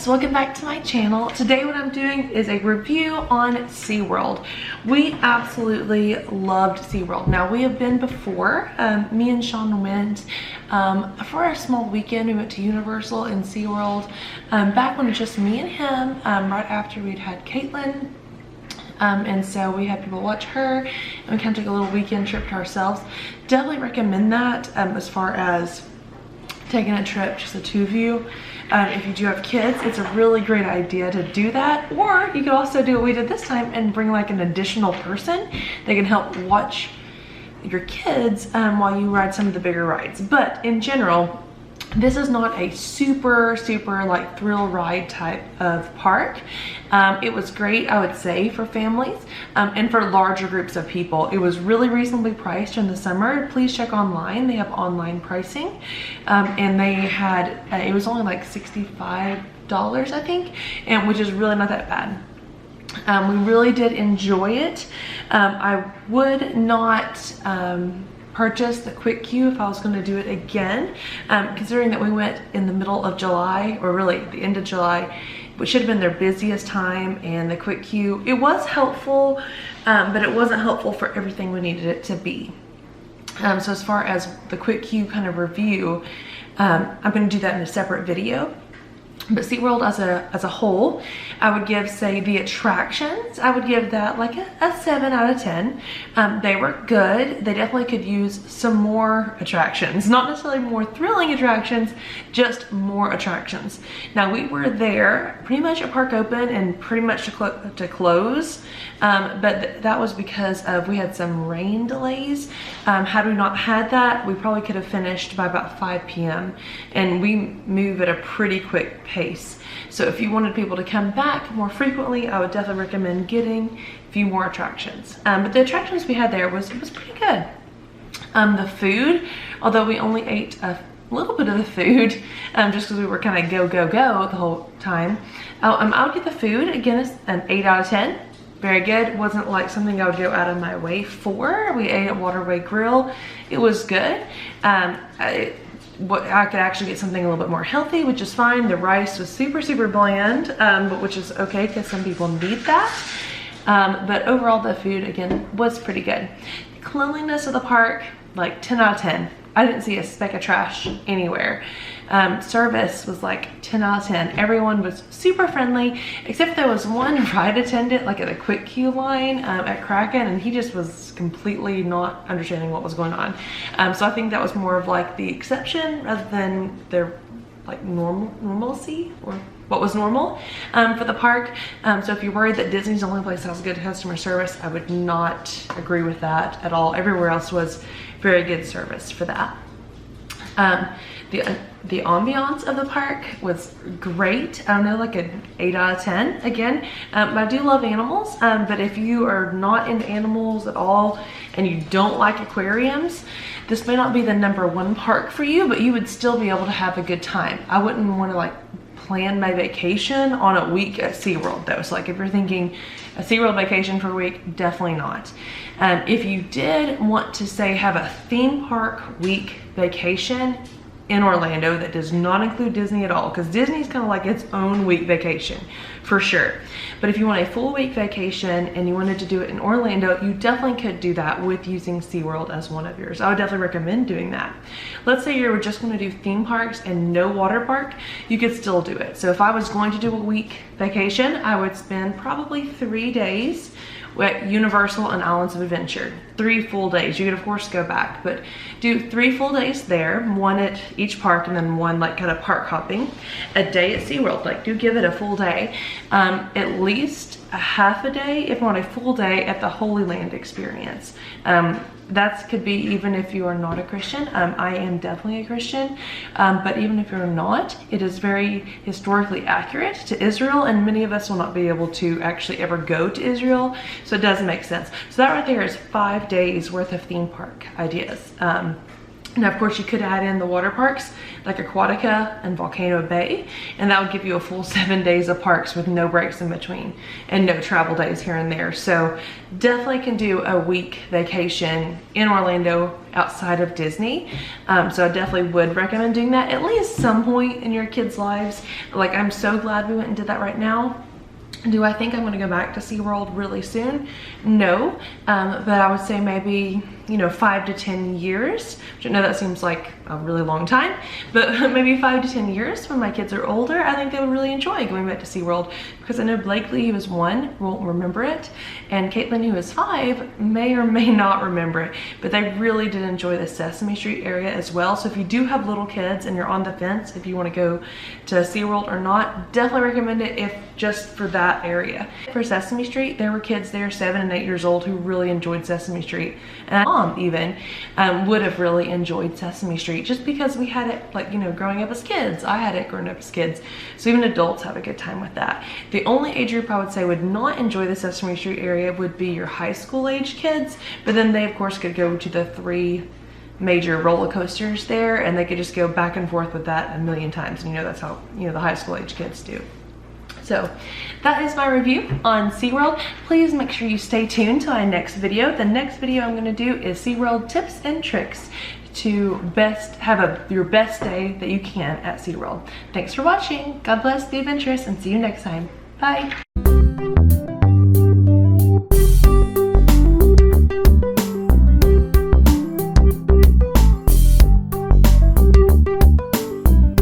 welcome back to my channel. Today what I'm doing is a review on SeaWorld. We absolutely loved SeaWorld. Now we have been before. Me and Sean went for a small weekend. We went to Universal and SeaWorld back when it was just me and him, right after we'd had Kayla. And so we had people watch her and we kind of took a little weekend trip to ourselves. Definitely recommend that as far as taking a trip, just the two of you. If you do have kids, it's a really great idea to do that. Or you could also do what we did this time and bring like an additional person that can help watch your kids while you ride some of the bigger rides. But in general, this is not a super like thrill ride type of park. It was great, I would say, for families and for larger groups of people. It was really reasonably priced in the summer. Please check online. They have online pricing, and they had it was only like $65, I think, and which is really not that bad. We really did enjoy it. I would not purchase the quick queue if I was going to do it again, considering that we went in the middle of July, or really the end of July, which should have been their busiest time. And the quick queue, it was helpful, but it wasn't helpful for everything we needed it to be. So as far as the quick queue kind of review, I'm going to do that in a separate video. But SeaWorld as a whole, I would give, say, the attractions, I would give that like a 7 out of 10. They were good. They definitely could use some more attractions. Not necessarily more thrilling attractions, just more attractions. Now we were there pretty much at park open and pretty much to close. But that was because we had some rain delays. Had we not had that, we probably could have finished by about 5 p.m. And we move at a pretty quick pace. So if you wanted people to come back more frequently, I would definitely recommend getting a few more attractions. But the attractions we had there was pretty good. The food, although we only ate a little bit of the food, just because we were kind of go the whole time. I would get the food, again, it's an 8 out of 10. Very good. Wasn't like something I would go out of my way for. We ate at Waterway Grill. It was good. I could actually get something a little bit more healthy, which is fine. The rice was super bland, but which is okay because some people need that. But overall, the food, again, was pretty good. The cleanliness of the park, like 10 out of 10. I didn't see a speck of trash anywhere. Service was like 10 out of 10. Everyone was super friendly, except there was one ride attendant like at a quick queue line at Kraken, and he just was completely not understanding what was going on. So I think that was more of like the exception rather than their like normalcy, or what was normal for the park. So if you're worried that Disney's the only place that has good customer service, I would not agree with that at all. Everywhere else was very good service for that. The ambiance of the park was great. I don't know, like an 8 out of 10 again. But I do love animals, but if you are not into animals at all and you don't like aquariums, this may not be the #1 park for you, but you would still be able to have a good time. I wouldn't want to like plan my vacation on a week at SeaWorld though. So like if you're thinking a SeaWorld vacation for a week, definitely not. If you did want to, say, have a theme park week vacation in Orlando that does not include Disney at all, because Disney's kind of like its own week vacation for sure. But if you want a full week vacation and you wanted to do it in Orlando, you definitely could do that with using SeaWorld as one of yours. I would definitely recommend doing that. Let's say you were just going to do theme parks and no water park, you could still do it. So if I was going to do a week vacation, I would spend probably 3 days at Universal and Islands of Adventure. 3 full days. You could of course go back, but do 3 full days there, 1 at each park and then 1 like kind of park hopping. A day at SeaWorld, like do give it a full day. At least a half a day, if not a full day, at the Holy Land experience. That could be even if you are not a Christian. I am definitely a Christian, but even if you're not, it is very historically accurate to Israel, and many of us will not be able to actually ever go to Israel, so it does make sense. So that right there is 5 days worth of theme park ideas. Now, of course, you could add in the water parks like Aquatica and Volcano Bay, and that would give you a full 7 days of parks with no breaks in between and no travel days here and there. So definitely can do a week vacation in Orlando outside of Disney. So I definitely would recommend doing that at least some point in your kids' lives. Like, I'm so glad we went and did that right now. Do I think I'm going to go back to SeaWorld really soon? No, but I would say maybe, you know, 5 to 10 years, which I know that seems like a really long time, but maybe 5 to 10 years when my kids are older, I think they would really enjoy going back to SeaWorld, because I know Blakely, who is 1, won't remember it, and Caitlin, who is 5, may or may not remember it, but they really did enjoy the Sesame Street area as well. So if you do have little kids and you're on the fence if you want to go to SeaWorld or not, definitely recommend it if just for that area. For Sesame Street, there were kids there 7 and 8 years old who really enjoyed Sesame Street, and my mom even would have really enjoyed Sesame Street just because we had it, like, you know, growing up as kids. I had it growing up as kids, so even adults have a good time with that. The only age group I would say would not enjoy the Sesame Street area would be your high school age kids, but then they of course could go to the 3 major roller coasters there, and they could just go back and forth with that a million times, and you know that's how, you know, the high school age kids do. So that is my review on SeaWorld. Please make sure you stay tuned to my next video. The next video I'm going to do is SeaWorld tips and tricks to have your best day that you can at SeaWorld. Thanks for watching. God bless, be adventurous, and see you next time. Bye.